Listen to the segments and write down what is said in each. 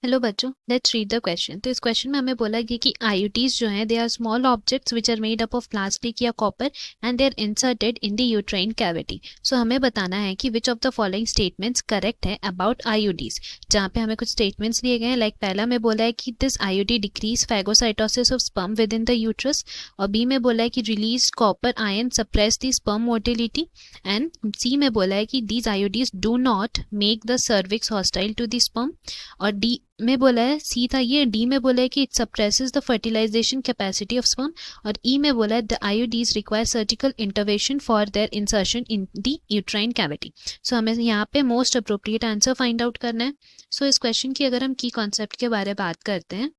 Hello बच्चों, let's read the question. तो इस क्वेश्चन में हमें बोला गया कि आईयूटीज जो हैं they are small objects which are made up of plastic या copper and they are inserted in the uterine cavity. So हमें बताना है कि which of the following statements correct है अबाउट आईयूडीज। जहाँ पे हमें कुछ स्टेटमेंट्स दिए गए हैं, लाइक पहला में बोला है कि this IUD decreases phagocytosis of sperm within the uterus, और बी में बोला है कि release copper ion suppress the sperm motility, and C में बोला है कि these IUDs do not make the cervix hostile to the sperm, और डी में बोला है, सी था ये, डी में बोला है कि it suppresses the fertilization capacity of sperm, और ई में बोला है the IUDs require surgical intervention for their insertion in the uterine cavity. So हमें यहाँ पे most appropriate answer find out करना है। सो इस क्वेश्चन की अगर हम की कॉन्सेप्ट के बारे में बात करते हैं,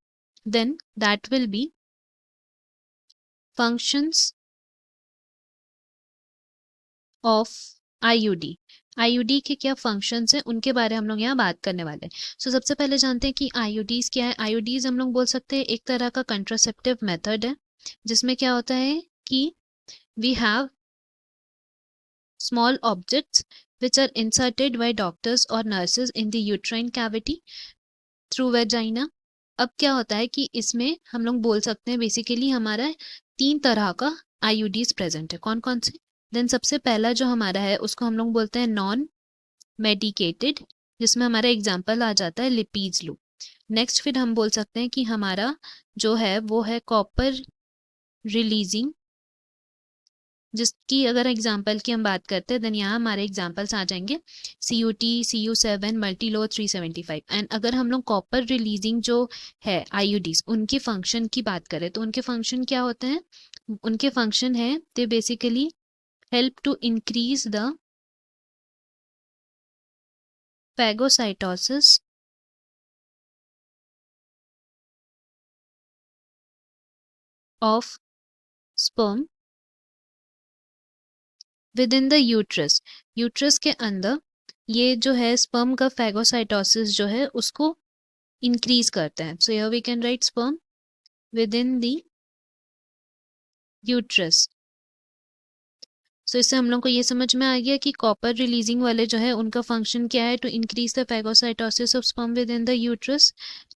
then that will be functions of IUD. IUD के क्या फंक्शंस हैं उनके बारे में हम लोग यहाँ बात करने वाले हैं। सो सबसे पहले जानते हैं कि आईयूडीज क्या है। आईयूडीज हम लोग बोल सकते हैं एक तरह का कंट्रासेप्टिव मेथड है, जिसमें क्या होता है कि we have small objects which are inserted by doctors और nurses in the uterine cavity through vagina. अब क्या होता है कि इसमें हम लोग बोल सकते हैं बेसिकली हमारा 3 तरह का आईयूडीज प्रेजेंट है। कौन कौन से? देन सबसे पहला जो हमारा है उसको हम लोग बोलते हैं नॉन मेडिकेटेड, जिसमें हमारा एग्जाम्पल आ जाता है लिपीज लू। नेक्स्ट फिर हम बोल सकते हैं कि हमारा जो है वो है कॉपर रिलीजिंग, जिसकी अगर एग्जाम्पल की हम बात करते हैं देन यहाँ हमारे एग्जाम्पल्स आ जाएंगे CUT, CU7, मल्टीलो 375। एंड अगर हम लोग कॉपर रिलीजिंग जो है आईयूडीज उनके फंक्शन की बात करें तो उनके फंक्शन क्या होते हैं? उनके फंक्शन है they basically help to increase the phagocytosis of sperm within the uterus। Uterus के अंदर ये जो है स्पर्म का फैगोसाइटोसिस जो है उसको इंक्रीज करता है। So here we can write sperm within the uterus. So इससे हम लोग को ये समझ में आ गया कि कॉपर रिलीजिंग वाले जो है उनका फंक्शन क्या है, to increase the phagocytosis of sperm within the uterus.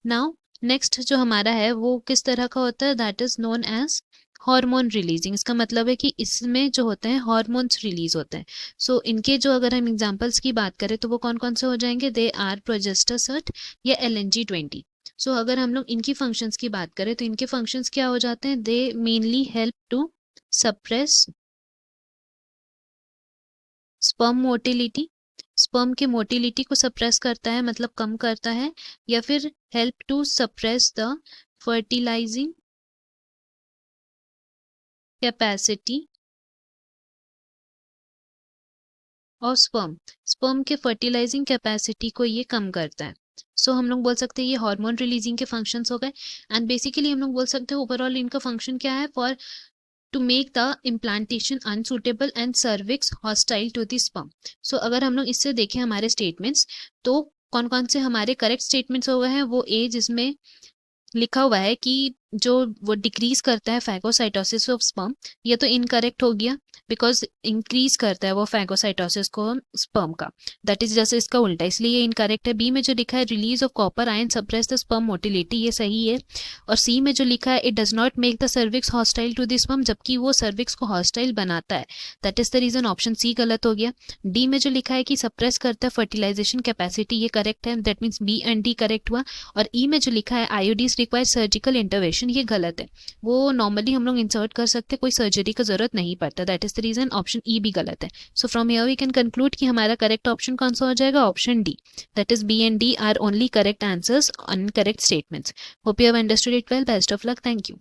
Now next जो हमारा है वो किस तरह का होता है? That is known as hormone releasing. इसका मतलब है कि इसमें जो होते हैं हार्मोन्स रिलीज होते हैं। सो इनके जो अगर हम एग्जांपल्स की बात करें तो वो कौन कौन से हो जाएंगे? दे आर प्रोजेस्टेरोन या LNG-20। सो अगर हम लोग इनकी फंक्शंस की बात करें तो इनके फंक्शंस क्या हो जाते हैं? They mainly help to suppress sperm motility, sperm के मोटिलिटी को सप्रेस करता है, मतलब कम करता है, या फिर help to suppress the fertilising capacity और स्पर्म, स्पर्म के फर्टिलाइजिंग कैपेसिटी को ये कम करता है। सो हम लोग बोल सकते हैं ये हार्मोन रिलीजिंग के फंक्शंस हो गए। एंड बेसिकली हम लोग बोल सकते हैं ओवरऑल इनका फंक्शन क्या है? For to make the implantation unsuitable and cervix hostile to the sperm। so अगर हम लोग इससे देखें हमारे स्टेटमेंट्स तो कौन कौन से हमारे करेक्ट स्टेटमेंट्स हो गए हैं? वो ए जिसमें लिखा हुआ है कि जो वो डिक्रीज करता है फैगोसाइटोसिस ऑफ स्पर्म, ये तो इनकरेक्ट हो गया बिकॉज इंक्रीज करता है वो फैगोसाइटोसिस को स्पर्म का, दैट इज जैसे इसका उल्टा, इसलिए ये इनकरेक्ट है। बी में जो लिखा है release of copper ion suppress the sperm motility, ये सही है। और सी में जो लिखा है it does not make the cervix hostile to the sperm, जबकि वो सर्विक्स को हॉस्टाइल बनाता है, that is the reason option C गलत हो गया। डी में जो लिखा है कि सप्रेस करता है फर्टिलाइजेशन कैपेसिटी, ये करेक्ट है, that means B and D correct हुआ। और ई में जो लिखा है आईयूडीज रिक्वायर सर्जिकल इंटरवेंशन, ये गलत है। वो नॉर्मली हम लोग इंसर्ट कर सकते हैं, कोई सर्जरी का जरूरत नहीं पड़ता, that is the reason option E भी गलत है। So from here we can conclude कि हमारा करेक्ट ऑप्शन कौन सा हो जाएगा? Option D, that is B and D are only correct answers on correct statements. Hope you have understood it well. Best of luck. Thank you.